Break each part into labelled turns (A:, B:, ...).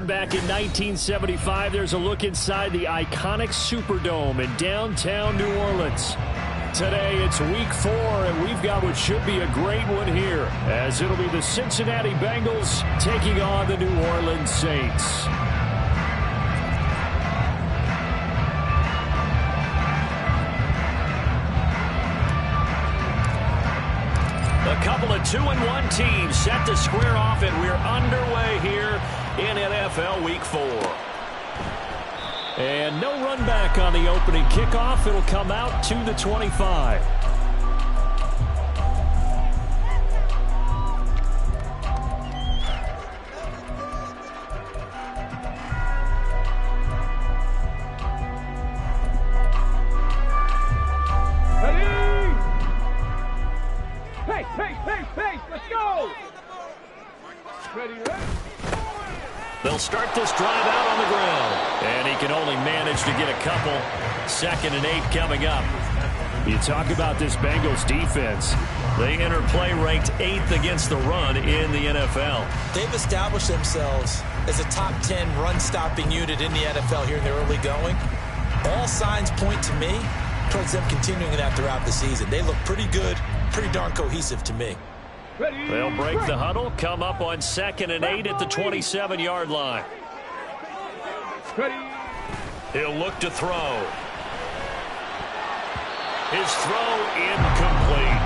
A: Back in 1975, there's a look inside the iconic Superdome in downtown New Orleans. Today, it's week 4, and we've got what should be a great one here, as it'll be the Cincinnati Bengals taking on the New Orleans Saints. A couple of 2-1 teams set to square off, and we're underway here in NFL Week 4. And no run back on the opening kickoff. It'll come out to the 25. They'll start this drive out on the ground, and he can only manage to get a couple. 2nd and 8 coming up. You talk about this Bengals defense. They enter play ranked 8th against the run in the NFL.
B: They've established themselves as a top 10 run-stopping unit in the NFL here in the early going. All signs point to me towards them continuing that throughout the season. They look pretty good, pretty darn cohesive to me.
A: They'll break the huddle, come up on 2nd and 8 at the 27-yard line. He'll look to throw. His throw incomplete.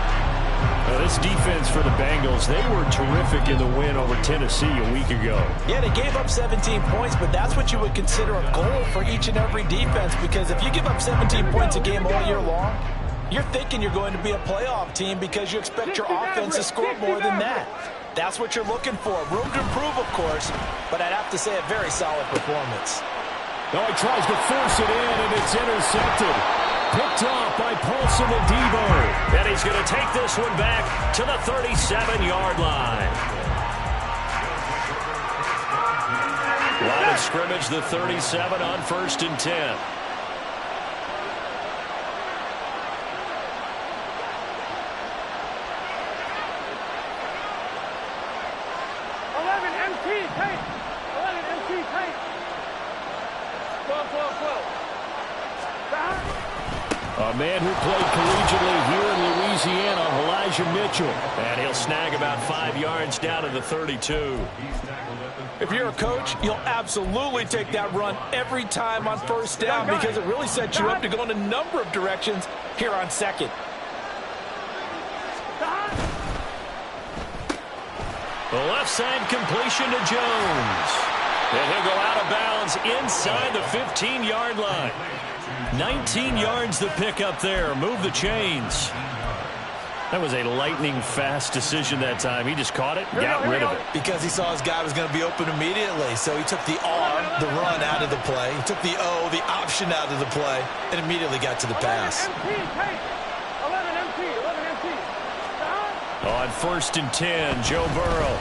A: Now, this defense for the Bengals, they were terrific in the win over Tennessee a week ago.
B: Yeah, they gave up 17 points, but that's what you would consider a goal for each and every defense, because if you give up 17 points a game all year long, you're thinking you're going to be a playoff team because you expect your offense to score more than that. That's what you're looking for. Room to improve, of course, but I'd have to say a very solid performance.
A: Now he tries to force it in, and it's intercepted. Picked off by Paulson and Debo. And he's going to take this one back to the 37-yard line. Line of scrimmage, the 37 on 1st and 10. A man who played collegiately here in Louisiana, Elijah Mitchell. And he'll snag about 5 yards down to the 32.
B: If you're a coach, you'll absolutely take that run every time on 1st down because it really sets you up to go in a number of directions here on 2nd.
A: The left side completion to Jones. And he'll go out of bounds inside the 15-yard line. 19 yards the pick up there. Move the chains. That was a lightning-fast decision that time. He just caught it, got rid of it.
B: Because he saw his guy was going to be open immediately. So he took the R, the run, out of the play. He took the O, the option, out of the play, and immediately got to the pass.
A: On 1st and 10, Joe Burrow.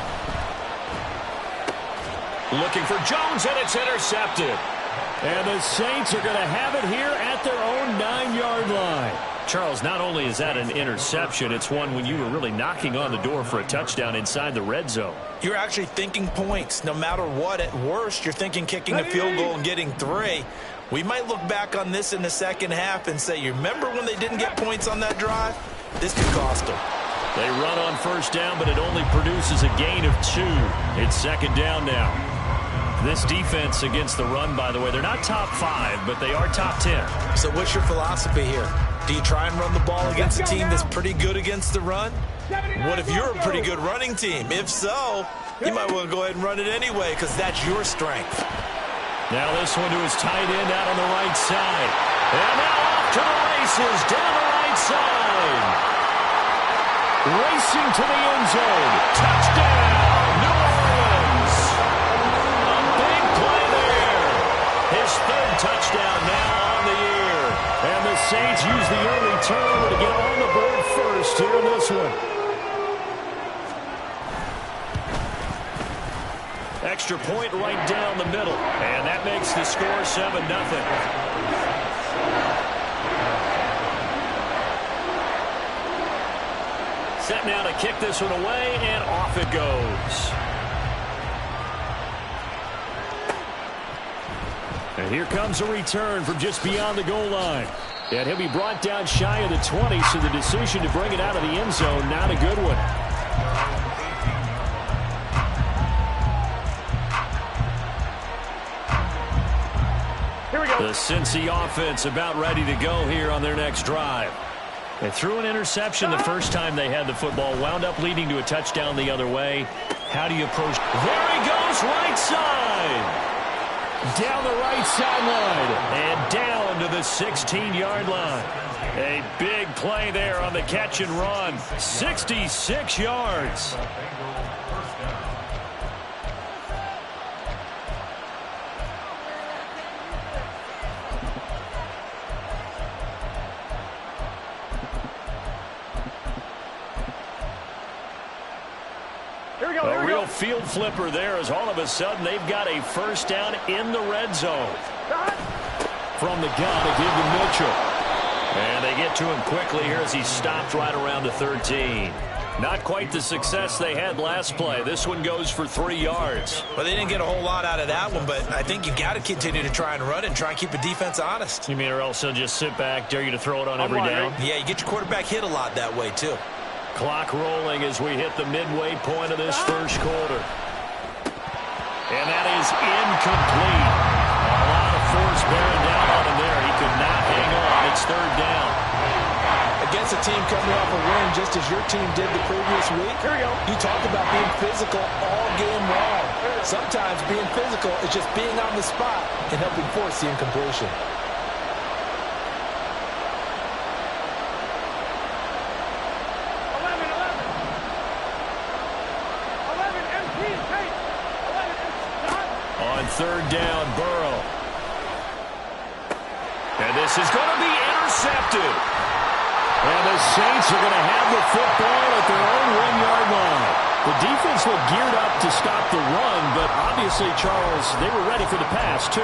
A: Looking for Jones, and it's intercepted. And the Saints are going to have it here at their own 9-yard line. Charles, not only is that an interception, it's one when you were really knocking on the door for a touchdown inside the red zone.
B: You're actually thinking points. No matter what, at worst, you're thinking kicking a field goal and getting 3. We might look back on this in the second half and say, you remember when they didn't get points on that drive? This could cost them.
A: They run on 1st down, but it only produces a gain of 2. It's 2nd down now. This defense against the run, by the way, they're not top 5, but they are top 10.
B: So what's your philosophy here? Do you try and run the ball against a team that's pretty good against the run? What if you're a pretty good running team? If so, you might want to go ahead and run it anyway because that's your strength.
A: Now this one to his tight end out on the right side. And now off to the races down the right side. Racing to the end zone. Touchdown, New Orleans. A big play there. His 3rd touchdown now on the year. And the Saints use the early turnover to get on the board first here in this one. Extra point right down the middle. And that makes the score 7-0. Set now to kick this one away, and off it goes. And here comes a return from just beyond the goal line. And he'll be brought down shy of the 20, so the decision to bring it out of the end zone, not a good one.
C: Here we go.
A: The Cincy offense about ready to go here on their next drive. They threw an interception the first time they had the football, wound up leading to a touchdown the other way. How do you approach? There he goes, right side. Down the right sideline and down to the 16-yard line. A big play there on the catch and run. 66 yards. A real field flipper there as all of a sudden they've got a first down in the red zone. From the gun to give to Mitchell. And they get to him quickly here as he stopped right around the 13. Not quite the success they had last play. This one goes for 3 yards.
B: Well, they didn't get a whole lot out of that one, but I think you got to continue to try and run and try and keep the defense honest.
A: You mean or else they'll just sit back, dare you to throw it on every down?
B: Yeah, you get your quarterback hit a lot that way, too.
A: Clock rolling as we hit the midway point of this first quarter. And that is incomplete. A lot of force bearing down on him there. He could not hang on. It's third down.
B: Against a team coming off a win just as your team did the previous week,
C: Here we go.
B: you talk about being physical all game long. Sometimes being physical is just being on the spot and helping force the incompletion.
A: Third down, Burrow. And this is going to be intercepted. And the Saints are going to have the football at their own 1-yard line. The defense looked geared up to stop the run, but obviously, Charles, they were ready for the pass, too.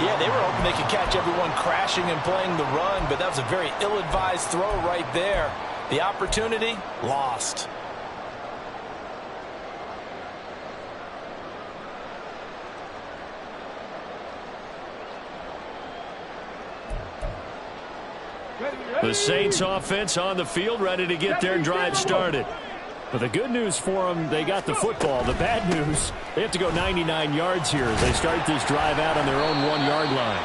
B: Yeah, they were hoping they could catch everyone crashing and playing the run, but that was a very ill-advised throw right there. The opportunity, lost.
A: The Saints offense on the field, ready to get their drive started. But the good news for them, they got the football. The bad news, they have to go 99 yards here as they start this drive out on their own 1-yard line.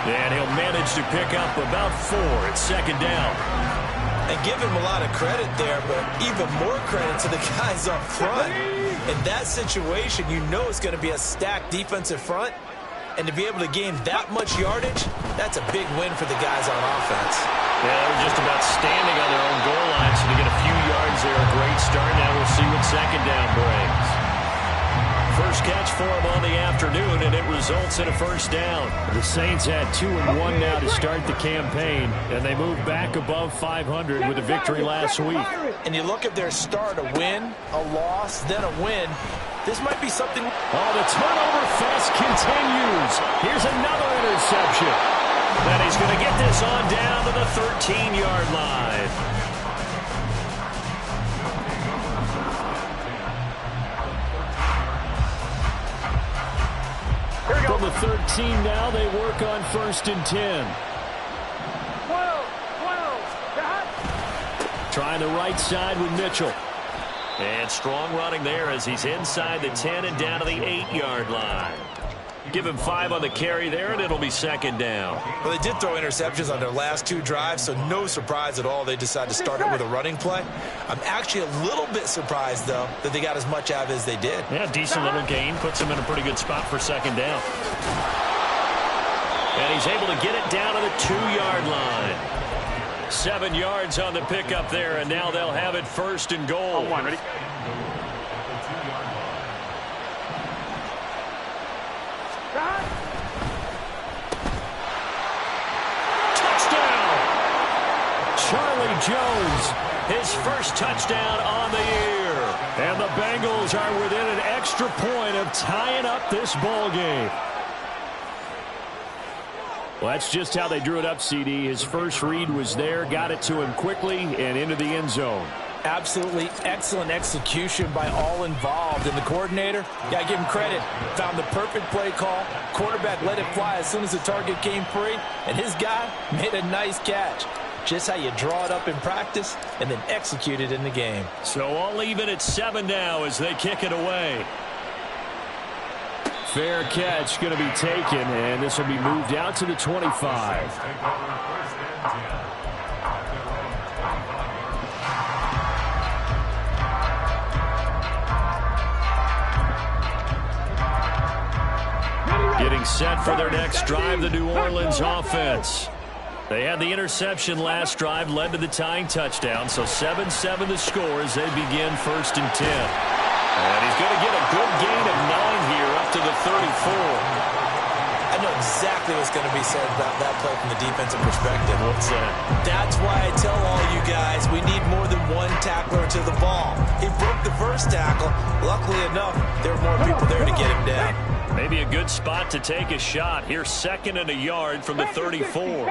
A: And he'll manage to pick up about 4 at second down.
B: And give him a lot of credit there, but even more credit to the guys up front. In that situation, you know it's going to be a stacked defensive front. And to be able to gain that much yardage, that's a big win for the guys on offense.
A: Yeah, they were just about standing on their own goal line, so to get a few yards there, a great start. Now we'll see what second down brings. First catch for him on the afternoon, and it results in a first down. The Saints had 2-1 now to start the campaign, and they moved back above 500 with a victory last week.
B: And you look at their start, a win, a loss, then a win. This might be something.
A: Oh, the turnover fest continues. Here's another interception. And he's going to get this on down to the 13-yard line. From the 13 now, they work on 1st and 10.
C: 12.
A: Trying the right side with Mitchell. And strong running there as he's inside the 10 and down to the 8-yard line. Give him 5 on the carry there, and it'll be second down.
B: Well, they did throw interceptions on their last 2 drives, so no surprise at all they decided to start it with a running play. I'm actually a little bit surprised, though, that they got as much out of it as they did.
A: Yeah, decent little gain. Puts them in a pretty good spot for second down. And he's able to get it down to the 2-yard line. 7 yards on the pickup there, and now they'll have it 1st and goal.
C: On 1, ready?
A: Charlie Jones, his first touchdown on the year. And the Bengals are within an extra point of tying up this ball game. Well, that's just how they drew it up, CD. His first read was there, got it to him quickly and into the end zone.
B: Absolutely excellent execution by all involved. And the coordinator, got to give him credit, found the perfect play call. Quarterback let it fly as soon as the target came free, and his guy made a nice catch. Just how you draw it up in practice and then execute it in the game.
A: So all even at 7 now as they kick it away. Fair catch going to be taken, and this will be moved out to the 25. Getting set for their next drive, the New Orleans offense. They had the interception last drive, led to the tying touchdown, so 7-7 the score as they begin 1st and 10. And he's going to get a good gain of 9 here up to the 34.
B: I know exactly what's going to be said about that play from the defensive perspective.
A: What's that?
B: That's why I tell all you guys we need more than one tackler to the ball. He broke the first tackle. Luckily enough, there were more people there to get him down.
A: Maybe a good spot to take a shot. Here's 2nd and a yard from the 34.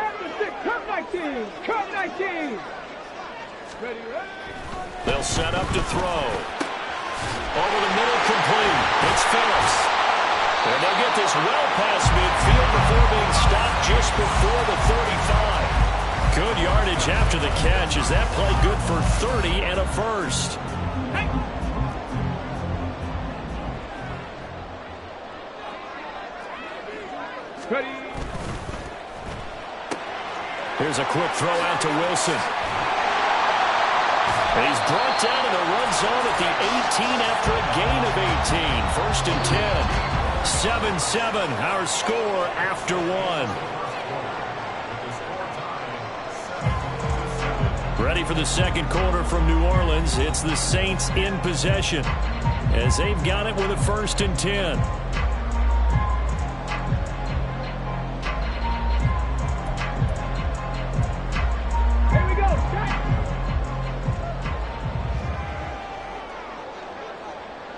C: Come 19. Come 19.
A: They'll set up to throw. Over the middle, complete. It's Phillips. And they'll get this well past midfield before being stopped just before the 35. Good yardage after the catch. Is that play good for 30 and a first?
C: Ready.
A: Here's a quick throw out to Wilson. And he's brought down in the run zone at the 18 after a gain of 18. 1st and 10. 7-7, our score after 1. Ready for the second quarter from New Orleans. It's the Saints in possession as they've got it with a 1st and 10.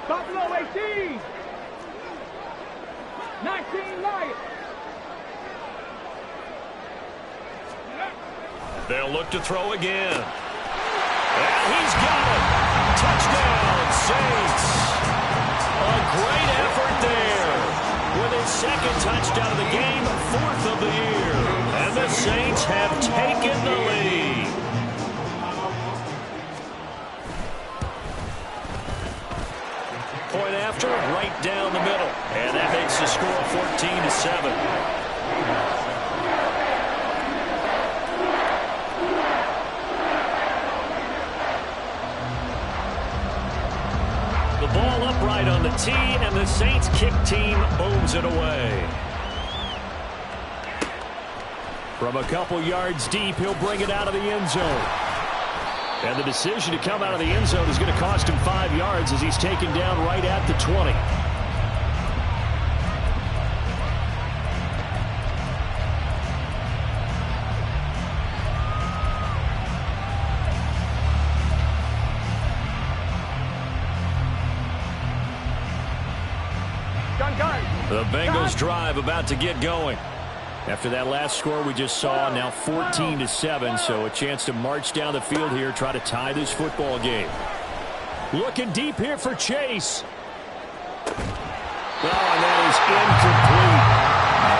C: Buffalo 18. 19 Lions.
A: They'll look to throw again. And he's got it. Touchdown, Saints. A great effort there. With his 2nd touchdown of the game, 4th of the year. And the Saints have taken the lead. Point after, right down the middle. And that makes the score 14-7. The ball upright on the tee, and the Saints kick team booms it away. From a couple yards deep, he'll bring it out of the end zone. And the decision to come out of the end zone is going to cost him 5 yards as he's taken down right at the 20. The Bengals drive about to get going. After that last score we just saw, now 14-7, so a chance to march down the field here, try to tie this football game. Looking deep here for Chase. Oh, and that is incomplete.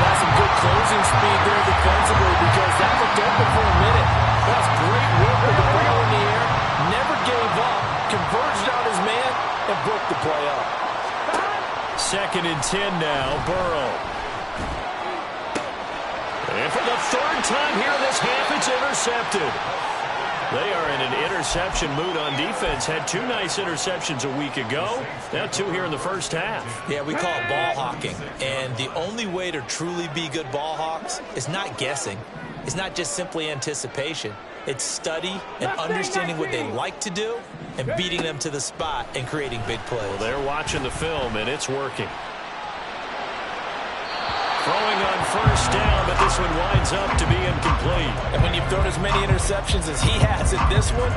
B: That's some good closing speed there defensively because that looked open for a minute. That's great work with the ball in the air. Never gave up, converged on his man, and broke the play up.
A: 2nd and 10 now, Burrow. And for the 3rd time here in this half, it's intercepted. They are in an interception mood on defense. Had 2 nice interceptions a week ago. Now 2 here in the first half.
B: Yeah, we call it ball hawking. And the only way to truly be good ball hawks is not guessing. It's not just simply anticipation. It's study and understanding what they like to do and beating them to the spot and creating big plays.
A: Well, they're watching the film, and it's working. Throwing on 1st down, but this one winds up to be incomplete.
B: And when you've thrown as many interceptions as he has in this one,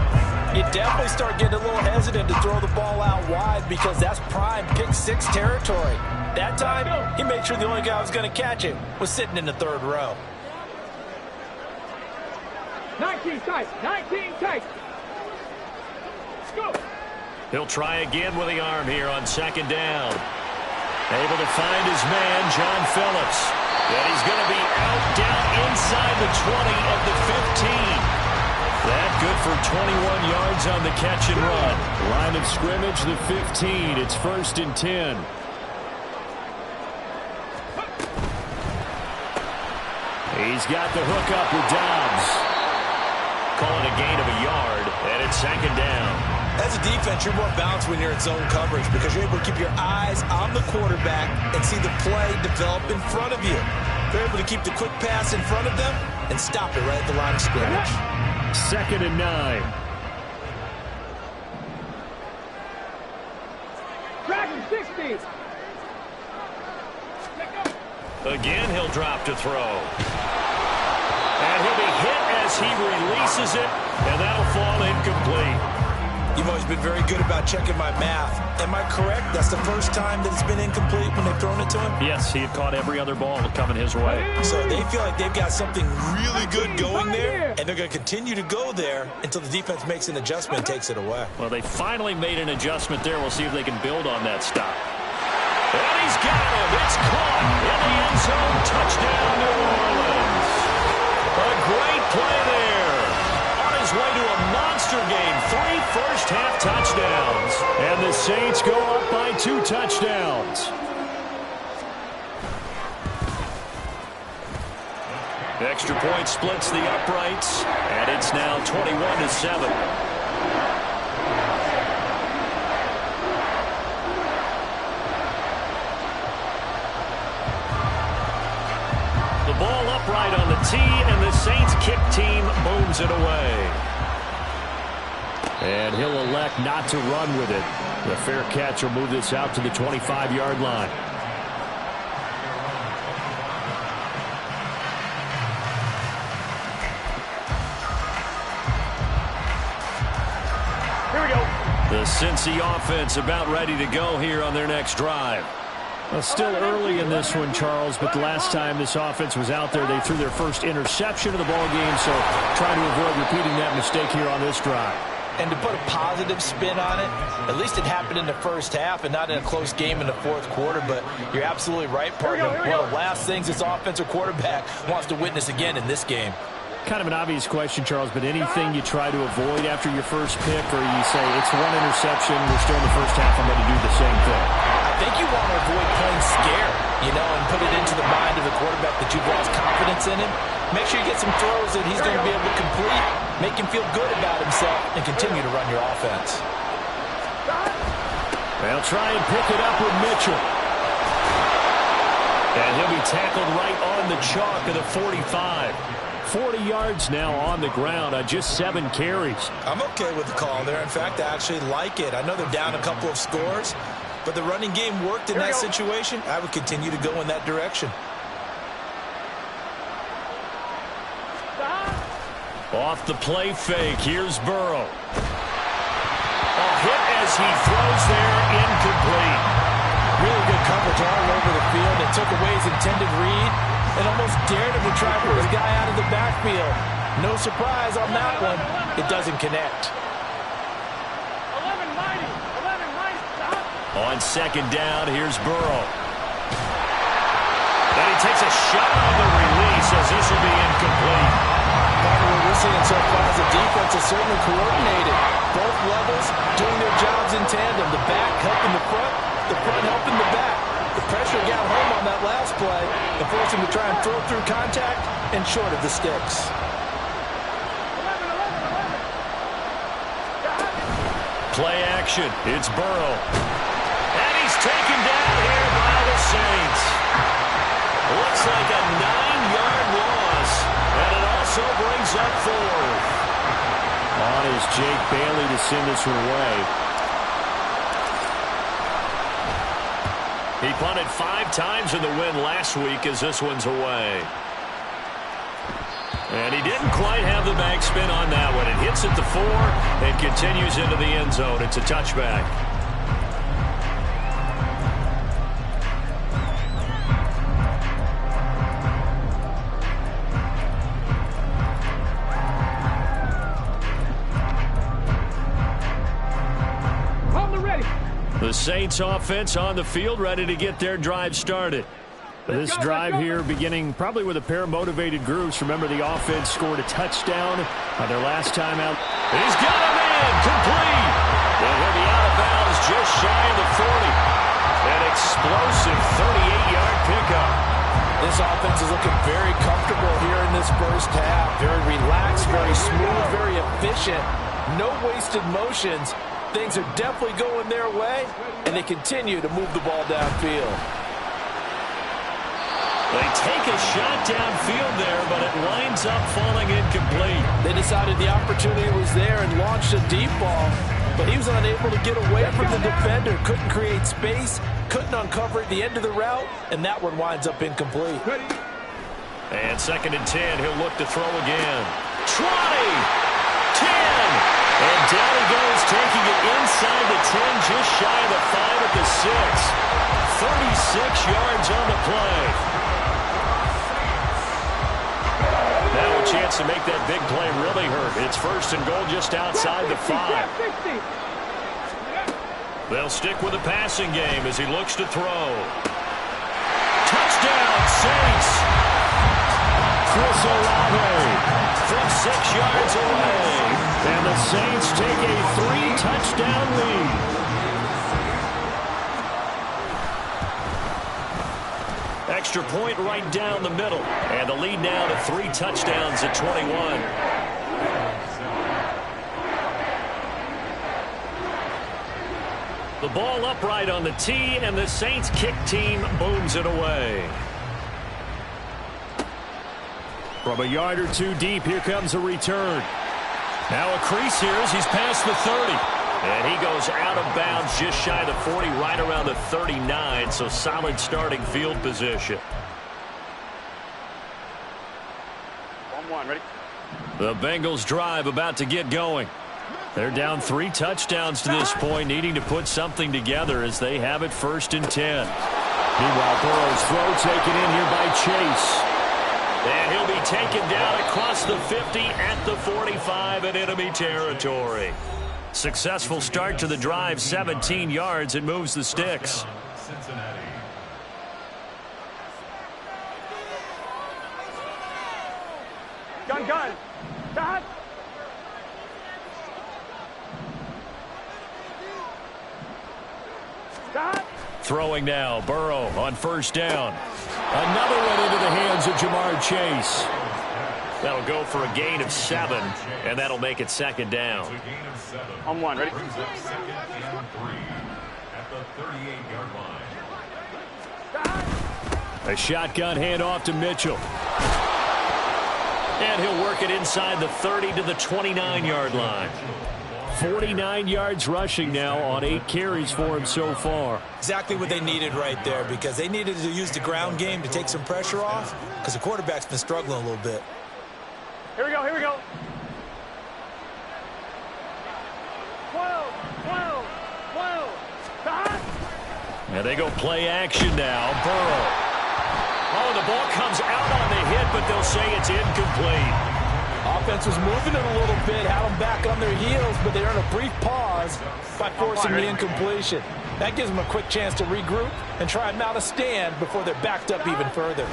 B: you definitely start getting a little hesitant to throw the ball out wide because that's prime pick-6 territory. That time, he made sure the only guy who was going to catch it was sitting in the 3rd row.
C: 19 tight. 19 tight.
A: He'll try again with the arm here on second down. Able to find his man, John Phillips. And he's going to be out down inside the 20 of the 15. That good for 21 yards on the catch and run. Line of scrimmage, the 15. It's 1st and 10. He's got the hook up with Dobbs. Call it a gain of a yard, and it's 2nd down.
B: As a defense, you're more balanced when you're in zone coverage because you're able to keep your eyes on the quarterback and see the play develop in front of you. They're able to keep the quick pass in front of them and stop it right at the line of scrimmage.
A: 2nd and 9.
C: Dragon 60.
A: Again, he'll drop to throw. And he'll be hit as he releases it, and that'll fall incomplete.
B: You've always been very good about checking my math. Am I correct? That's the first time that it's been incomplete when they've thrown it to him?
A: Yes, he had caught every other ball coming his way.
B: So they feel like they've got something really good going there, and they're going to continue to go there until the defense makes an adjustment and takes it away.
A: Well, they finally made an adjustment there. We'll see if they can build on that stop. And he's got him. It's caught in the end zone. Touchdown, New Orleans. A great play there. On his way to a monster game. 3 first-half touchdowns. And the Saints go up by 2 touchdowns. Extra point splits the uprights. And it's now 21-7. Ball upright on the tee, and the Saints kick team booms it away. And he'll elect not to run with it. The fair catch will move this out to the 25-yard line.
C: Here we go.
A: The Cincy offense about ready to go here on their next drive. Well, still early in this one, Charles, but the last time this offense was out there, they threw their first interception of the ball game, so trying to avoid repeating that mistake here on this drive.
B: And to put a positive spin on it, at least it happened in the first half and not in a close game in the fourth quarter, but you're absolutely right, partner. One of the last things this offensive quarterback wants to witness again in this game.
A: Kind of an obvious question, Charles, but anything you try to avoid after your first pick, or you say, it's one interception, we're still in the first half, I'm going to do the same thing?
B: I think you want to avoid playing scared, and put it into the mind of the quarterback that you've lost confidence in him. Make sure you get some throws that he's going to be able to complete, make him feel good about himself, and continue to run your offense.
A: They'll try and pick it up with Mitchell. And he'll be tackled right on the chalk of the 45. 40 yards now on the ground on just 7 carries.
B: I'm okay with the call there. In fact, I actually like it. I know they're down a couple of scores, but the running game worked in that situation. I would continue to go in that direction.
A: Off the play fake, here's Burrow. A hit as he throws there, incomplete.
B: Really good coverage all over the field. It took away his intended read and almost dared him to try for his guy out of the backfield. No surprise on that one. It doesn't connect.
C: 11 mighty.
A: On second down, here's Burrow. And he takes a shot on the release as this will be incomplete.
B: What we're seeing so far is the defense is certainly coordinated. Both levels doing their jobs in tandem. The back helping the front helping the back. The pressure got home on that last play and forced him to try and throw through contact and short of the sticks.
A: Play action. It's Burrow. And he's taken down here by the Saints. Looks like a 9-yard loss. And it also brings up 4th. On is Jake Bailey to send this one away. He punted 5 times in the win last week as this one's away. And he didn't quite have the backspin on that one. It hits at the 4 and continues into the end zone. It's a touchback. Saints offense on the field, ready to get their drive started. This drive here beginning probably with a pair of motivated groups. Remember, the offense scored a touchdown on their last time out. He's got a man complete. And he'll be out of bounds just shy of the 40. An explosive 38-yard pickup.
B: This offense is looking very comfortable here in this first half. Very relaxed, very smooth, very efficient. No wasted motions. Things are definitely going their way, and they continue to move the ball downfield.
A: They take a shot downfield there, but it winds up falling incomplete.
B: They decided the opportunity was there and launched a deep ball, but he was unable to get away from the defender, couldn't create space, couldn't uncover at the end of the route, and that one winds up incomplete.
A: And 2nd and 10, he'll look to throw again. 20, 10, and down he goes, taking it inside the 10, just shy of the 5 at the 6. 36 yards on the play. Now a chance to make that big play really hurt. It's 1st and goal just outside the 5. They'll stick with the passing game as he looks to throw. Touchdown, Saints! Chris Olave from 6 yards away. And the Saints take a 3-touchdown lead. Extra point right down the middle. And the lead now to 3 touchdowns at 21. The ball upright on the tee, and the Saints kick team booms it away. From a yard or two deep, here comes a return. Now a crease here as he's past the 30. And he goes out of bounds just shy of the 40, right around the 39, so solid starting field position.
C: 1-1, ready?
A: The Bengals drive about to get going. They're down 3 touchdowns to this point, needing to put something together as they have it 1st and 10. Meanwhile, Burrow's throw taken in here by Chase. And he'll be taken down across the 50 at the 45 in enemy territory. Successful start to the drive, 17 yards. It moves the sticks.
C: Gun. Stop. Stop.
A: Throwing now, Burrow on 1st down. Another one into the hands of Jamar Chase. That'll go for a gain of 7, and that'll make it 2nd down.
C: On 1, ready?
A: A shotgun handoff to Mitchell. And he'll work it inside the 30 to the 29-yard line. 49 yards rushing now on 8 carries for him so far.
B: Exactly what they needed right there, because they needed to use the ground game to take some pressure off, because the quarterback's been struggling a little bit.
C: Here we go. 12. Stop.
A: And they go play action now. Burrow. Oh, the ball comes out on the hit, but they'll say it's incomplete.
B: Offense was moving it a little bit, had them back on their heels, but they earned a brief pause by forcing the incompletion. That gives them a quick chance to regroup and try and mount a stand before they're backed up even further.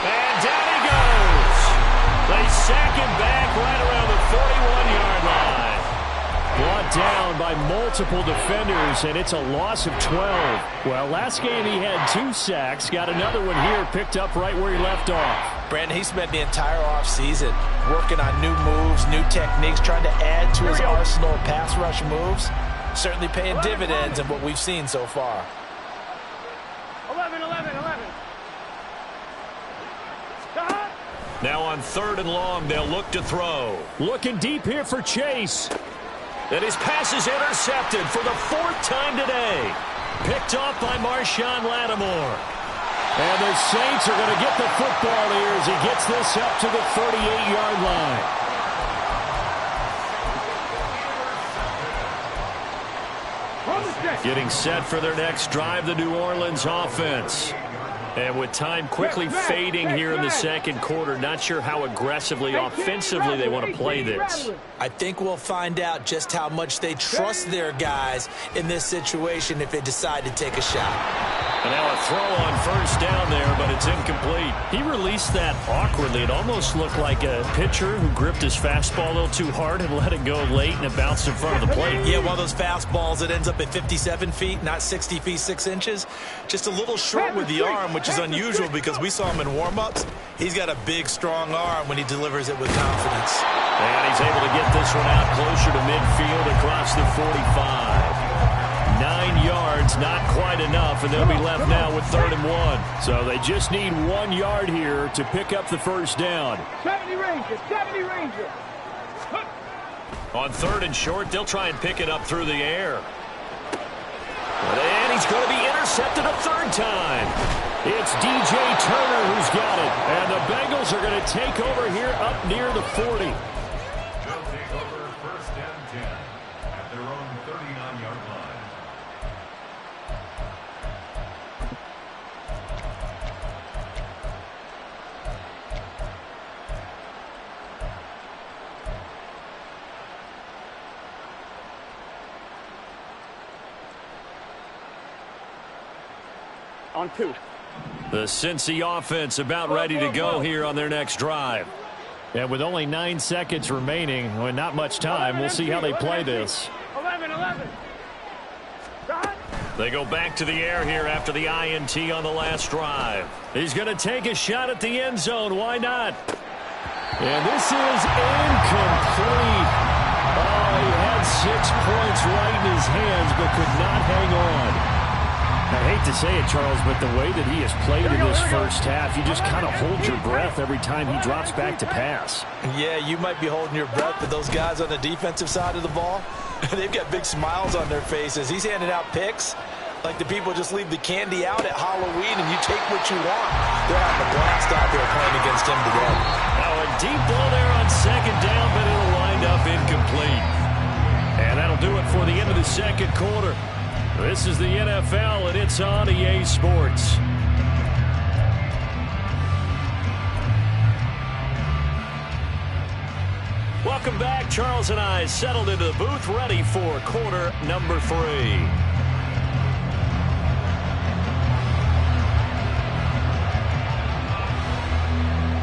A: And down he goes. They sack him back right around the 41-yard line. Brought down by multiple defenders, and it's a loss of 12. Well, last game he had 2 sacks. Got another one here picked up right where he left off.
B: Brandon, he spent the entire offseason working on new moves, new techniques, trying to add to his arsenal of pass rush moves. Certainly paying dividends in what we've seen so far.
C: 11. Stop.
A: Now on 3rd and long, they'll look to throw. Looking deep here for Chase. And his pass is intercepted for the 4th time today. Picked off by Marshawn Lattimore. And the Saints are going to get the football here as he gets this up to the 38-yard line. Getting set for their next drive, the New Orleans offense. And with time quickly fading here in the second quarter, not sure how aggressively, offensively they want to play this.
B: I think we'll find out just how much they trust their guys in this situation if they decide to take a shot.
A: And now a throw on first down there, but it's incomplete. He released that awkwardly. It almost looked like a pitcher who gripped his fastball a little too hard and let it go late, and it bounced in front of the plate.
B: Yeah, one of those fastballs that ends up at 57 feet, not 60 feet, 6 inches. Just a little short with the arm, which is unusual because we saw him in warm-ups. He's got a big, strong arm when he delivers it with confidence.
A: And he's able to get this one out closer to midfield across the 45. 9 yards, not quite enough, and they'll be left now with 3rd and 1. So they just need 1 yard here to pick up the first down.
C: 70 Ranger, 70 Ranger.
A: On 3rd and short, they'll try and pick it up through the air. And he's going to be intercepted a 3rd time. It's DJ Turner who's got it. And the Bengals are going to take over here up near the 40.
D: They'll take over 1st and 10 at their own 39-yard line.
C: On 2.
A: The Cincy offense about ready to go here on their next drive. And with only 9 seconds remaining, well, not much time, we'll see how they play this.
C: 11.
A: They go back to the air here after the INT on the last drive. He's going to take a shot at the end zone. Why not? And this is incomplete. Oh, he had 6 points right in his hands, but could not hang on. I hate to say it, Charles, but the way that he has played in this first half, you just kind of hold your breath every time he drops back to pass.
B: Yeah, you might be holding your breath, but those guys on the defensive side of the ball, they've got big smiles on their faces. He's handing out picks like the people just leave the candy out at Halloween and you take what you want. They're having a blast out there playing against him today.
A: Now a deep ball there on 2nd down, but it'll wind up incomplete. And that'll do it for the end of the second quarter. This is the NFL, and it's on EA Sports. Welcome back. Charles and I settled into the booth, ready for quarter number 3.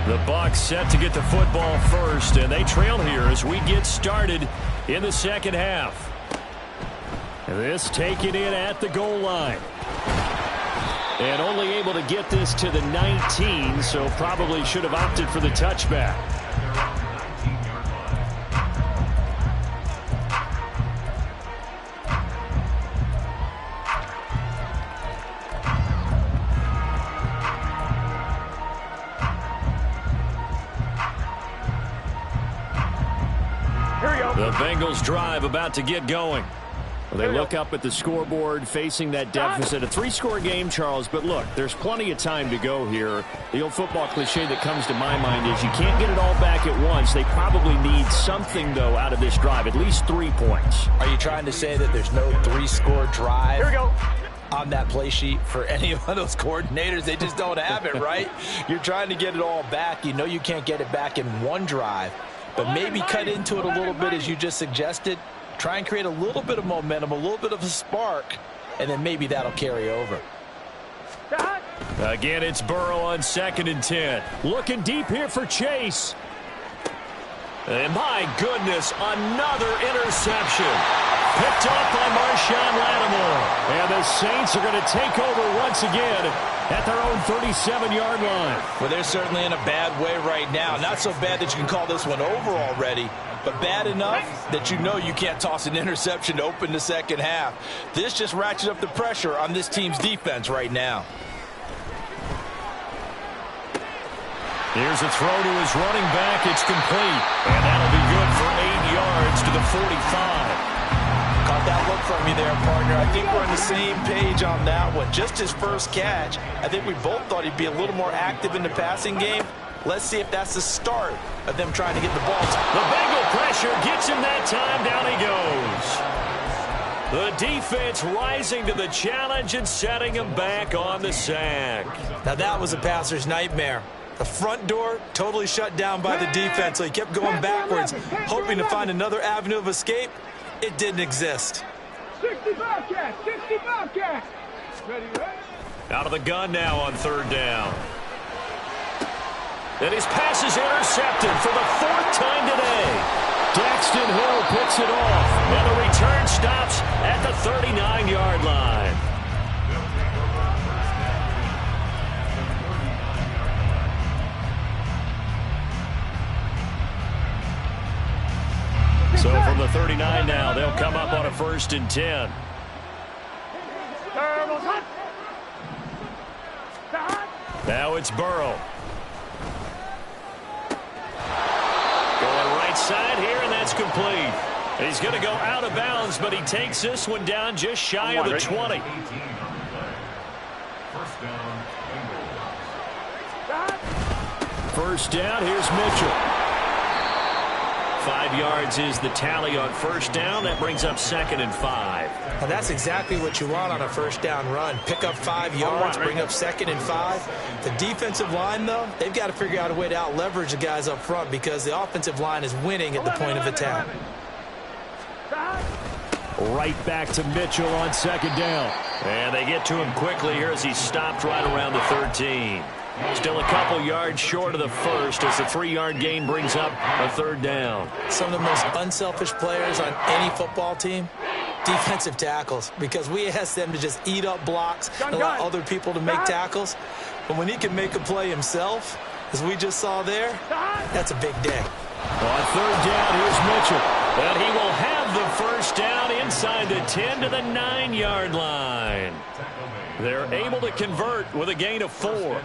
A: The Bucs set to get the football first, and they trail here as we get started in the second half. This taken in at the goal line. And only able to get this to the 19, so probably should have opted for the touchback.
C: Here we go.
A: The Bengals drive about to get going. They look up at the scoreboard, facing that deficit. A 3-score game, Charles, but look, there's plenty of time to go here. The old football cliche that comes to my mind is you can't get it all back at once. They probably need something, though, out of this drive, at least 3 points.
B: Are you trying to say that there's no 3-score drive?
C: Here we go.
B: On that play sheet for any of those coordinators? They just don't have it, right? You're trying to get it all back. You know you can't get it back in one drive, but maybe cut into it a little bit as you just suggested. Try and create a little bit of momentum, a little bit of a spark, and then maybe that'll carry over.
A: Again, it's Burrow on 2nd and 10. Looking deep here for Chase. And my goodness, another interception. Picked off by Marshawn Lattimore. And the Saints are going to take over once again at their own 37-yard line.
B: Well, they're certainly in a bad way right now. Not so bad that you can call this one over already, but bad enough that you know you can't toss an interception to open the second half. This just ratchets up the pressure on this team's defense right now.
A: Here's a throw to his running back. It's complete. And that'll be good for 8 yards to the 45.
B: Caught that look from you there, partner. I think we're on the same page on that one. Just his first catch. I think we both thought he'd be a little more active in the passing game. Let's see if that's the start of them trying to get the ball.
A: The Bengal pressure gets him that time. Down he goes. The defense rising to the challenge and setting him back on the sack.
B: Now that was a passer's nightmare. The front door totally shut down by the defense, so he kept going backwards, hoping to find another avenue of escape. It didn't exist.
C: 60 Bobcats, 60 Bobcats. Ready, ready?
A: Out of the gun now on third down. And his pass is intercepted for the 4th time today. Daxton Hill picks it off, and the return stops at the 39-yard line. So from the 39 now, they'll come up on a 1st and 10. Now it's Burrow. Going right side here, and that's complete. He's going to go out of bounds, but he takes this one down just shy of the 20. First down, here's Mitchell. 5 yards is the tally on first down. That brings up 2nd and 5.
B: And that's exactly what you want on a first down run. Pick up 5 yards, bring up 2nd and 5. The defensive line, though, they've got to figure out a way to out-leverage the guys up front because the offensive line is winning at the point of attack.
A: Right back to Mitchell on 2nd down. And they get to him quickly here as he's stopped right around the 13. Still a couple yards short of the first as the 3-yard gain brings up a 3rd down.
B: Some of the most unselfish players on any football team, defensive tackles, because we ask them to just eat up blocks and allow other people to make tackles. But when he can make a play himself, as we just saw there, that's a big day.
A: On 3rd down, here's Mitchell. And he will have the first down inside the 10 to the 9-yard line. They're able to convert with a gain of 4.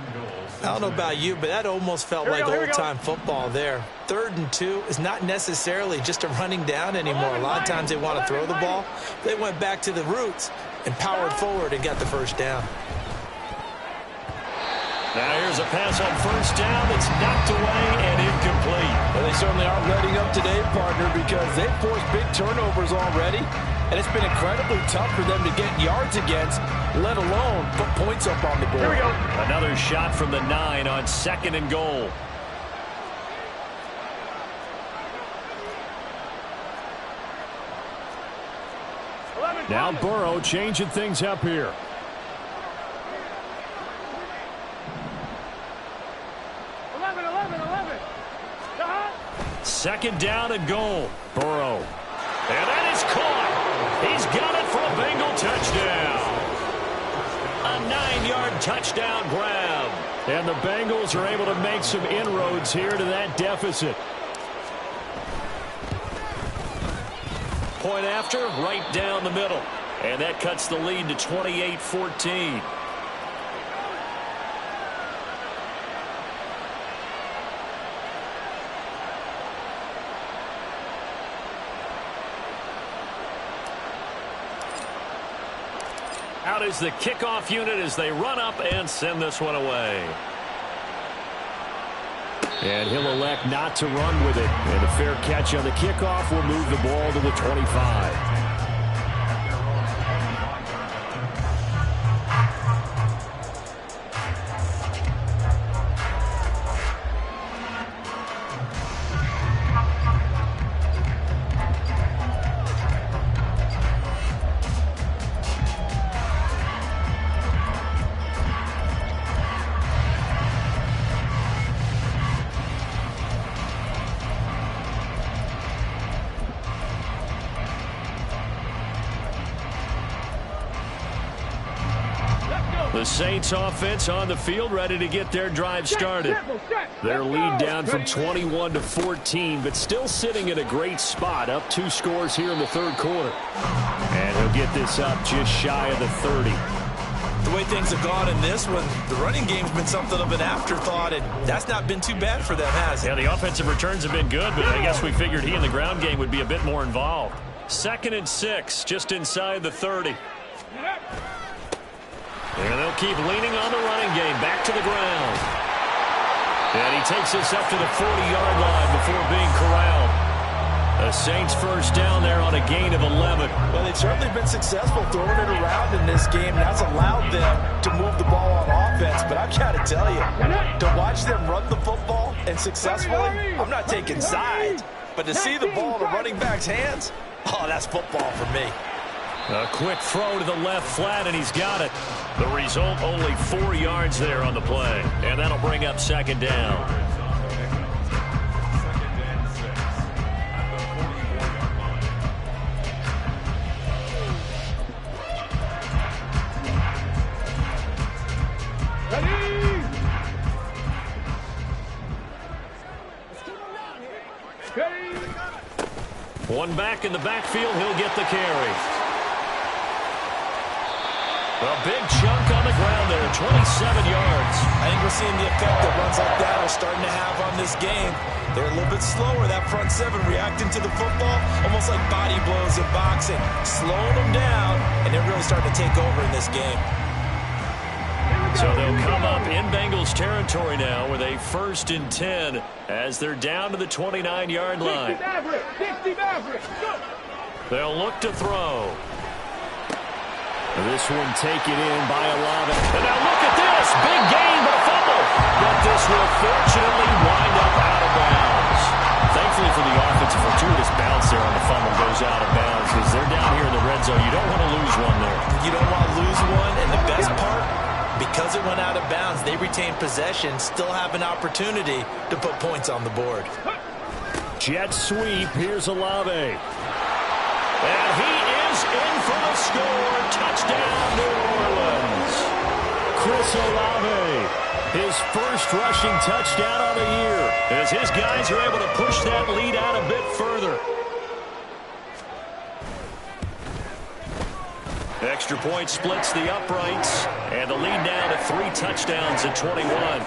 B: I don't know about you, but that almost felt like old-time football there. 3rd and 2 is not necessarily just a running down anymore. A lot of times they want to throw the ball. They went back to the roots and powered forward and got the first down.
A: Now here's a pass on first down that's knocked away and incomplete.
B: Well, they certainly aren't letting up today, partner, because they've forced big turnovers already. And it's been incredibly tough for them to get yards against, let alone put points up on the board.
C: Here we go.
A: Another shot from the 9 on 2nd and goal. Now Burrow changing things up here. Second down and goal. Burrow. And that is caught. He's got it for a Bengal touchdown. A 9-yard touchdown grab. And the Bengals are able to make some inroads here to that deficit. Point after, right down the middle. And that cuts the lead to 28-14. Out is the kickoff unit as they run up and send this one away. And he'll elect not to run with it. And a fair catch on the kickoff will move the ball to the 25. The Saints offense on the field ready to get their drive started. Their lead down from 21 to 14, but still sitting in a great spot, up 2 scores here in the 3rd quarter. And he'll get this up just shy of the 30.
B: The way things have gone in this one, the running game's been something of an afterthought, and that's not been too bad for them, has it?
A: Yeah, the offensive returns have been good, but I guess we figured he in the ground game would be a bit more involved. 2nd and 6, just inside the 30. And they'll keep leaning on the running game, back to the ground. And he takes this up to the 40-yard line before being corralled. The Saints first down there on a gain of 11.
B: Well, they've certainly been successful throwing it around in this game. That's allowed them to move the ball on offense. But I've got to tell you, to watch them run the football and successfully, I'm not taking sides. But to see the ball in a running back's hands, oh, that's football for me.
A: A quick throw to the left flat, and he's got it. The result, only 4 yards there on the play. And that'll bring up second down. One back in the backfield, he'll get the carry. A big chunk on the ground there, 27 yards.
B: I think we're seeing the effect that runs like that are starting to have on this game. They're a little bit slower, that front seven, reacting to the football, almost like body blows in boxing, slowing them down, and they're really starting to take over in this game.
A: So they'll come up in Bengals territory now with a 1st and 10 as they're down to the 29-yard line. They'll look to throw. This one taken in by Olave. And now look at this. Big gain, but a fumble. But this will fortunately wind up out of bounds. Thankfully for the offense, a fortuitous bounce there on the fumble goes out of bounds because they're down here in the red zone. You don't want to lose one there.
B: You don't want to lose one, and the best part, because it went out of bounds, they retain possession, still have an opportunity to put points on the board.
A: Jet sweep. Here's Olave. And he is in for the score. Touchdown, New Orleans. Chris Olave, his first rushing touchdown of the year, as his guys are able to push that lead out a bit further. Extra point splits the uprights, and the lead now to 3 touchdowns at 21.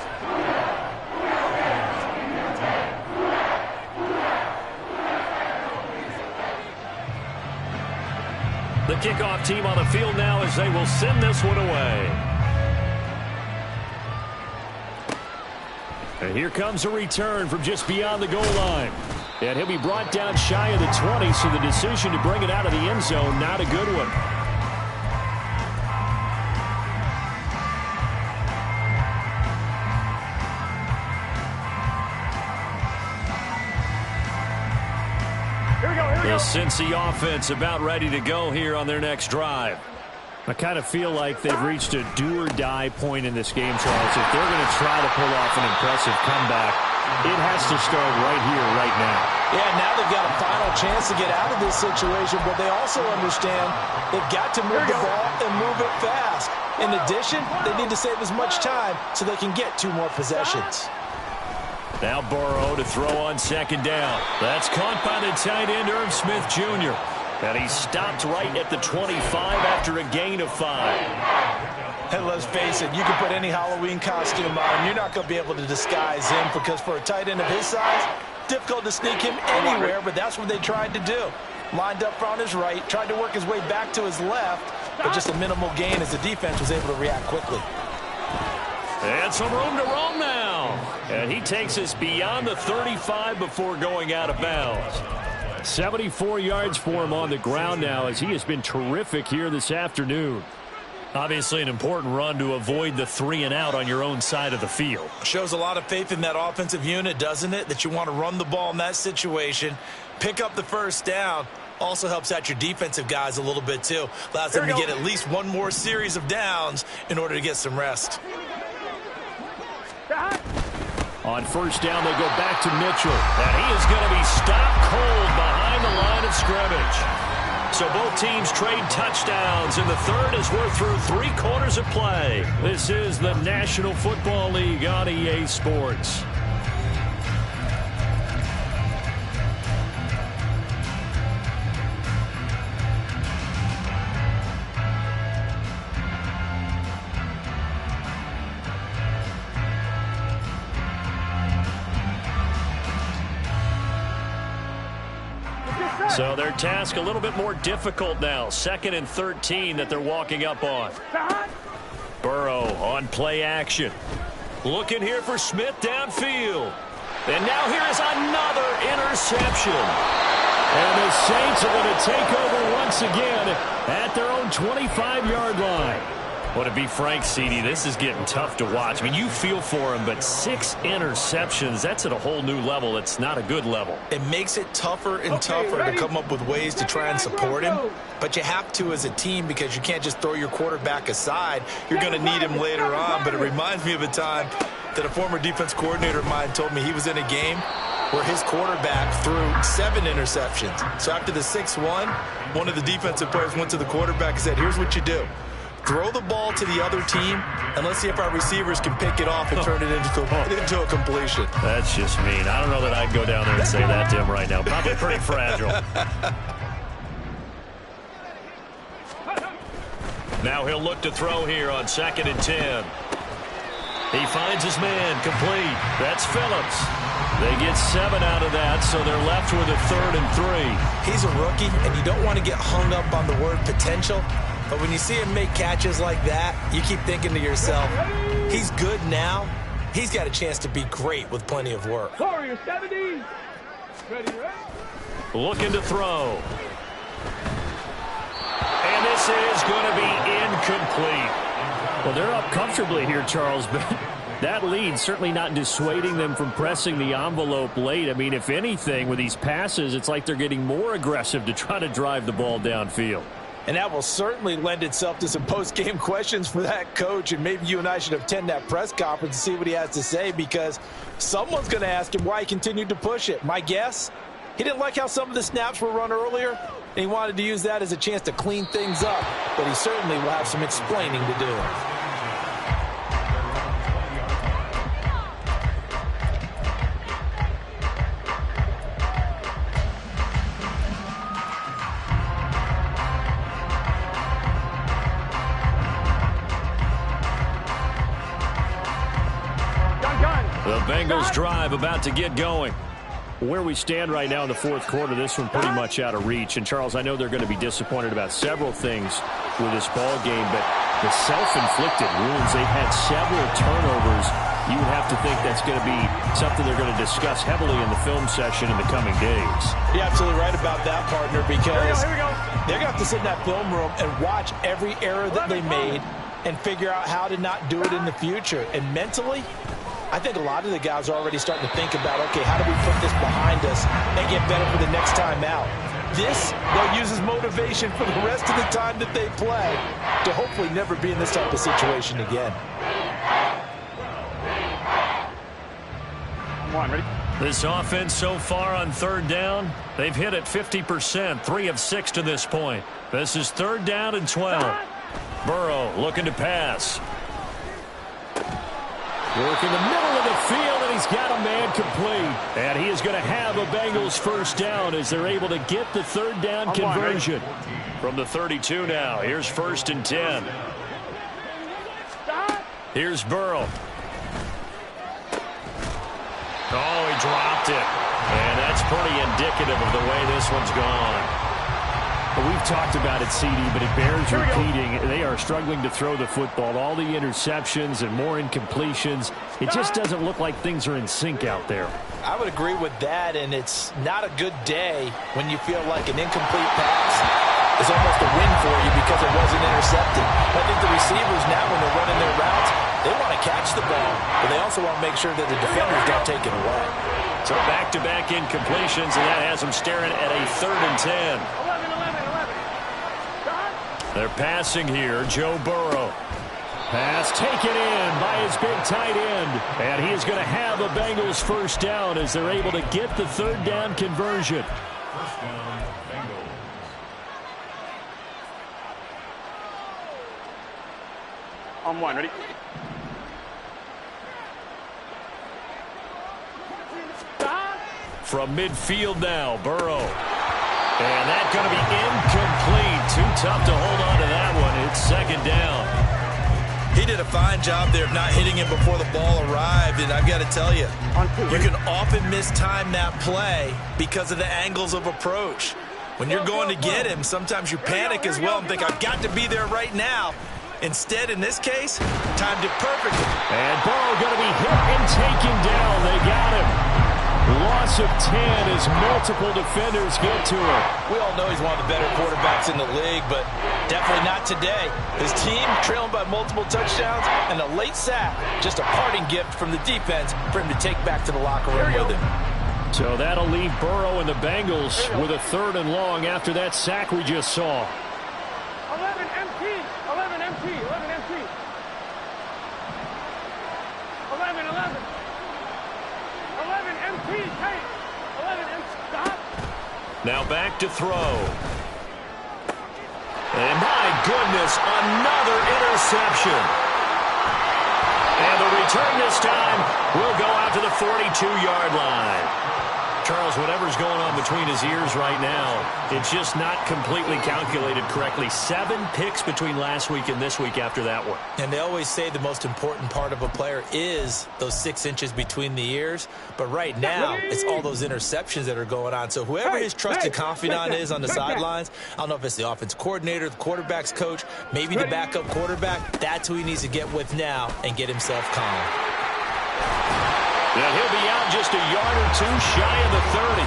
A: The kickoff team on the field now as they will send this one away. And here comes a return from just beyond the goal line. And he'll be brought down shy of the 20, so the decision to bring it out of the end zone, not a good one. The Cincy offense about ready to go here on their next drive. I kind of feel like they've reached a do-or-die point in this game, Charles. If they're going to try to pull off an impressive comeback, it has to start right here, right now.
B: Yeah, now they've got a final chance to get out of this situation, but they also understand they've got to move the ball and move it fast. In addition, they need to save as much time so they can get 2 more possessions.
A: Now Burrow to throw on second down. That's caught by the tight end, Irv Smith Jr. And he stopped right at the 25 after a gain of 5.
B: And let's face it, you can put any Halloween costume on, you're not going to be able to disguise him, because for a tight end of his size, difficult to sneak him anywhere, but that's what they tried to do. Lined up on his right, tried to work his way back to his left, but just a minimal gain as the defense was able to react quickly.
A: And some room to roam now. And he takes us beyond the 35 before going out of bounds. 74 yards for him on the ground now, as he has been terrific here this afternoon. Obviously an important run to avoid the 3 and out on your own side of the field.
B: Shows a lot of faith in that offensive unit, doesn't it? That you want to run the ball in that situation, pick up the first down. Also helps out your defensive guys a little bit too. Allows them to get at least 1 more series of downs in order to get some rest.
A: On first down, they go back to Mitchell. And he is going to be stopped cold behind the line of scrimmage. So both teams trade touchdowns in the third as we're through 3 quarters of play. This is the National Football League on EA Sports. So their task a little bit more difficult now. 2nd and 13 that they're walking up on. Burrow on play action. Looking here for Smith downfield. And now here is another interception. And the Saints are going to take over once again at their own 25-yard line. Well, to be frank, CD, this is getting tough to watch. I mean, you feel for him, but 6 interceptions, that's at a whole new level. It's not a good level.
B: It makes it tougher and tougher to come up with ways to try and support him. But you have to as a team because you can't just throw your quarterback aside. You're going to need him later on. But it reminds me of a time that a former defense coordinator of mine told me he was in a game where his quarterback threw 7 interceptions. So after the 6-1, one of the defensive players went to the quarterback and said, here's what you do. Throw the ball to the other team, and let's see if our receivers can pick it off and turn it into a completion.
A: That's just mean. I don't know that I'd go down there and say that to him right now. Probably pretty fragile. Now he'll look to throw here on 2nd and 10. He finds his man complete. That's Phillips. They get 7 out of that, so they're left with a 3rd and 3.
B: He's a rookie, and you don't want to get hung up on the word potential. But when you see him make catches like that, you keep thinking to yourself, he's good now. He's got a chance to be great with plenty of work.
C: Warrior 70. Ready?
A: Looking to throw. And this is going to be incomplete. Well, they're up comfortably here, Charles, but that lead certainly not dissuading them from pressing the envelope late. I mean, if anything, with these passes, it's like they're getting more aggressive to try to drive the ball downfield.
B: And that will certainly lend itself to some post-game questions for that coach. And maybe you and I should attend that press conference and see what he has to say, because someone's going to ask him why he continued to push it. My guess, he didn't like how some of the snaps were run earlier, and he wanted to use that as a chance to clean things up. But he certainly will have some explaining to do.
A: The Bengals drive about to get going. Where we stand right now in the 4th quarter, this one pretty much out of reach. And, Charles, I know they're going to be disappointed about several things with this ball game, but the self-inflicted wounds, they've had several turnovers. You would have to think that's going to be something they're going to discuss heavily in the film session in the coming days.
B: You're absolutely right about that, partner, because they're going to have to sit in that film room and watch every error that they made and figure out how to not do it in the future. And mentally, I think a lot of the guys are already starting to think about, okay, how do we put this behind us and get better for the next time out? This, they'll use as motivation for the rest of the time that they play to hopefully never be in this type of situation again.
C: Come on, ready?
A: This offense so far on 3rd down, they've hit it 50%, 3 of 6 to this point. This is 3rd down and 12. Burrow looking to pass. Work in the middle of the field, and he's got a man complete. And he is going to have a Bengals 1st down as they're able to get the 3rd down conversion. From the 32 now, here's 1st and 10. Here's Burrow. Oh, he dropped it. And that's pretty indicative of the way this one's gone. Well, we've talked about it, CD, but it bears repeating. They are struggling to throw the football. All the interceptions and more incompletions. It just doesn't look like things are in sync out there.
B: I would agree with that, and it's not a good day when you feel like an incomplete pass is almost a win for you because it wasn't intercepted. I think the receivers now, when they're running their routes, they want to catch the ball, but they also want to make sure that the defenders don't take it away.
A: So back-to-back incompletions, and that has them staring at a 3rd and 10. They're passing here. Joe Burrow. Pass taken in by his big tight end. And he is going to have a Bengals 1st down as they're able to get the 3rd down conversion.
D: 1st down, Bengals.
C: On 1, ready?
A: From midfield now, Burrow. And that's going to be incomplete. Too tough to hold on to that one. It's 2nd down.
B: He did a fine job there of not hitting him before the ball arrived, and I've got to tell you, you can often mistime that play because of the angles of approach. When you're going to get him, sometimes you panic as well and think, I've got to be there right now. Instead, in this case, timed it perfectly.
A: And Burrow going to be hit and taken down. They got him. Loss of 10 as multiple defenders get to him.
B: We all know he's one of the better quarterbacks in the league, but definitely not today. His team trailing by multiple touchdowns and a late sack. Just a parting gift from the defense for him to take back to the locker room with him.
A: So that'll leave Burrow and the Bengals with a 3rd and long after that sack we just saw.
C: 11 MT. 11 MT. 11 MT. 11, 11. 11 MT. Hey. 11 MT. Stop.
A: Now back to throw. And my goodness, another interception. And the return this time will go out to the 42-yard line. Charles, whatever's going on between his ears right now, it's just not completely calculated correctly. 7 picks between last week and this week after that one.
B: And they always say the most important part of a player is those 6 inches between the ears. But right now, it's all those interceptions that are going on. So whoever his trusted confidant is on the sidelines, I don't know if it's the offense coordinator, the quarterback's coach, maybe the backup quarterback, that's who he needs to get with now and get himself calm.
A: And he'll be out just a yard or 2 shy of the 30.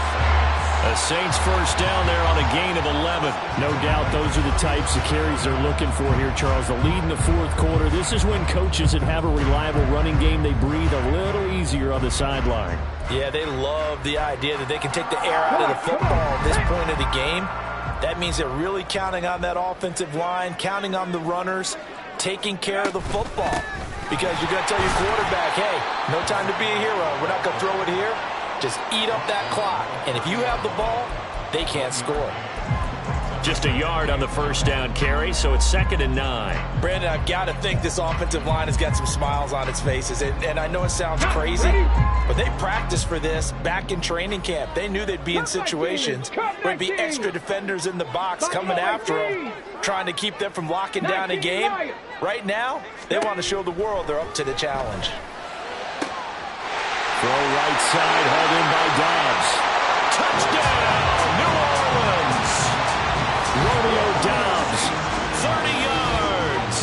A: A Saints first down there on a gain of 11. No doubt those are the types of carries they're looking for here, Charles. The lead in the 4th quarter. This is when coaches that have a reliable running game, they breathe a little easier on the sideline.
B: Yeah, they love the idea that they can take the air out of the football at this point of the game. That means they're really counting on that offensive line, counting on the runners, taking care of the football. Because you're going to tell your quarterback, hey, no time to be a hero. We're not going to throw it here. Just eat up that clock. And if you have the ball, they can't score.
A: Just a yard on the first down carry, so it's 2nd and 9.
B: Brandon, I've got to think this offensive line has got some smiles on its faces. And I know it sounds crazy, but they practiced for this back in training camp. They knew they'd be in situations where there'd be extra defenders in the box coming after them, trying to keep them from locking down a game. Right now, they want to show the world they're up to the challenge.
A: Throw right side, hauled in by Dobbs. Touchdown, New Orleans! Romeo Dobbs, 30 yards.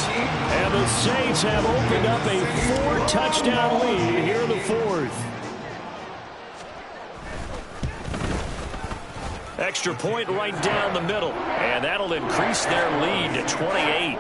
A: And the Saints have opened up a 4-touchdown lead here in the 4th. Extra point right down the middle. And that'll increase their lead to 28.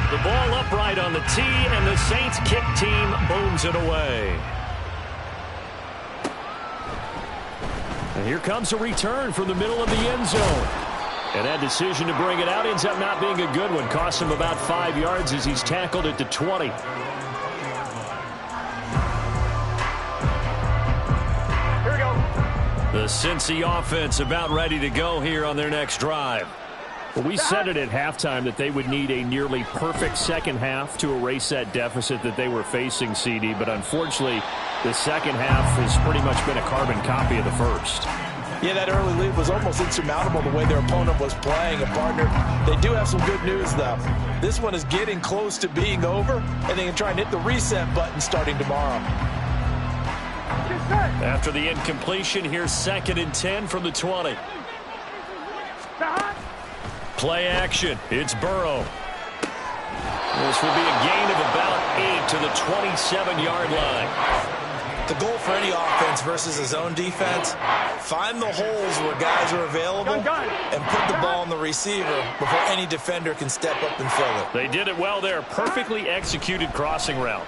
A: The ball upright on the tee, and the Saints kick team booms it away. And here comes a return from the middle of the end zone. And that decision to bring it out ends up not being a good one. Costs him about 5 yards as he's tackled at the 20.
C: Here we go.
A: The Cincy offense about ready to go here on their next drive. Well, we said it at halftime that they would need a nearly perfect second half to erase that deficit that they were facing, CD. But unfortunately, the second half has pretty much been a carbon copy of the first.
B: Yeah, that early lead was almost insurmountable the way their opponent was playing. And, partner, they do have some good news, though. This one is getting close to being over, and they can try and hit the reset button starting tomorrow.
A: After the incompletion, here's 2nd and 10 from the 20. Play action. It's Burrow. This will be a gain of about 8 to the 27-yard line.
B: The goal for any offense versus a zone defense, find the holes where guys are available and put the ball on the receiver before any defender can step up and fill it.
A: They did it well there. Perfectly executed crossing route.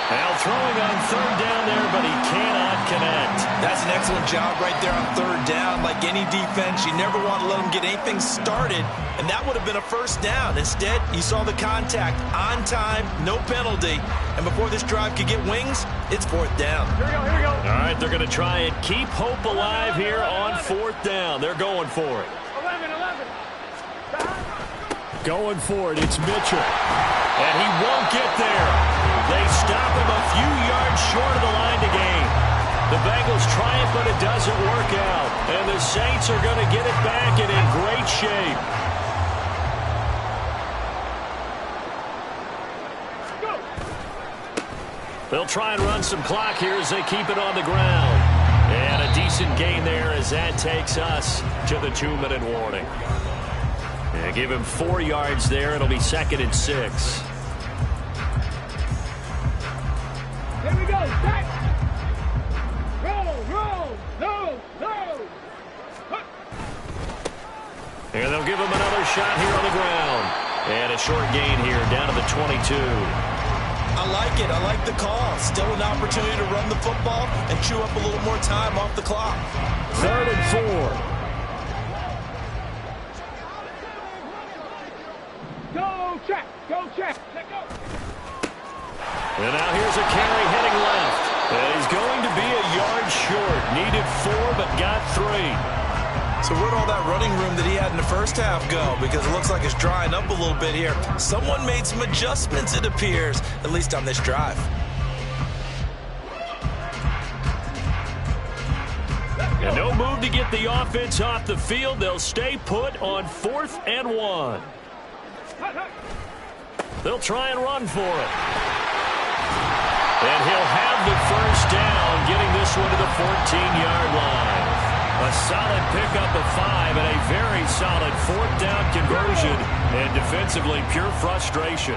A: Now throwing on 3rd down there, but he cannot connect.
B: That's an excellent job right there on 3rd down. Like any defense, you never want to let them get anything started, and that would have been a first down. Instead, you saw the contact on time, no penalty, and before this drive could get wings, it's 4th down.
C: Here we go, here we go.
A: All right, they're going to try and keep hope alive here on 4th down. They're going for it.
C: 11, 11.
A: Going for it, it's Mitchell. And he won't get there. They stop him a few yards short of the line to gain. The Bengals triumph, but it doesn't work out. And the Saints are going to get it back and in great shape. They'll try and run some clock here as they keep it on the ground. And a decent gain there as that takes us to the 2-minute warning. And give him 4 yards there. It'll be 2nd and 6.
C: Here we go. Back. Roll. No.
A: And they'll give him another shot here on the ground. And a short gain here down to the 22.
B: I like it. I like the call. Still an opportunity to run the football and chew up a little more time off the clock.
A: 3rd and 4.
C: Go check. Let go.
A: And now here's a carry heading left. And he's going to be a yard short. Needed 4 but got 3.
B: So where'd all that running room that he had in the first half go? Because it looks like it's drying up a little bit here. Someone made some adjustments, it appears, at least on this drive.
A: And no move to get the offense off the field. They'll stay put on 4th and 1. They'll try and run for it. And he'll have the first down, getting this one to the 14-yard line. A solid pickup of 5 and a very solid 4th down conversion. And defensively, pure frustration.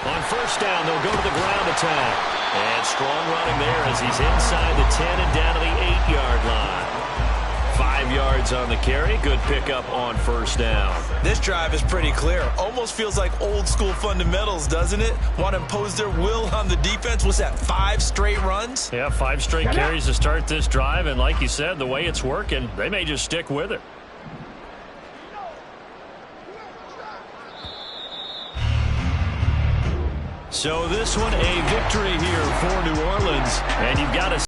A: On first down, they'll go to the ground attack. And strong running there as he's inside the 10 and down to the 8-yard line. 5 yards on the carry. Good pickup on first down.
B: This drive is pretty clear. Almost feels like old school fundamentals, doesn't it? Want to impose their will on the defense. What's that, 5 straight runs?
A: Yeah, 5 straight carries to start this drive. And like you said, the way it's working, they may just stick with it. So this one a victory here for New Orleans. And you've got to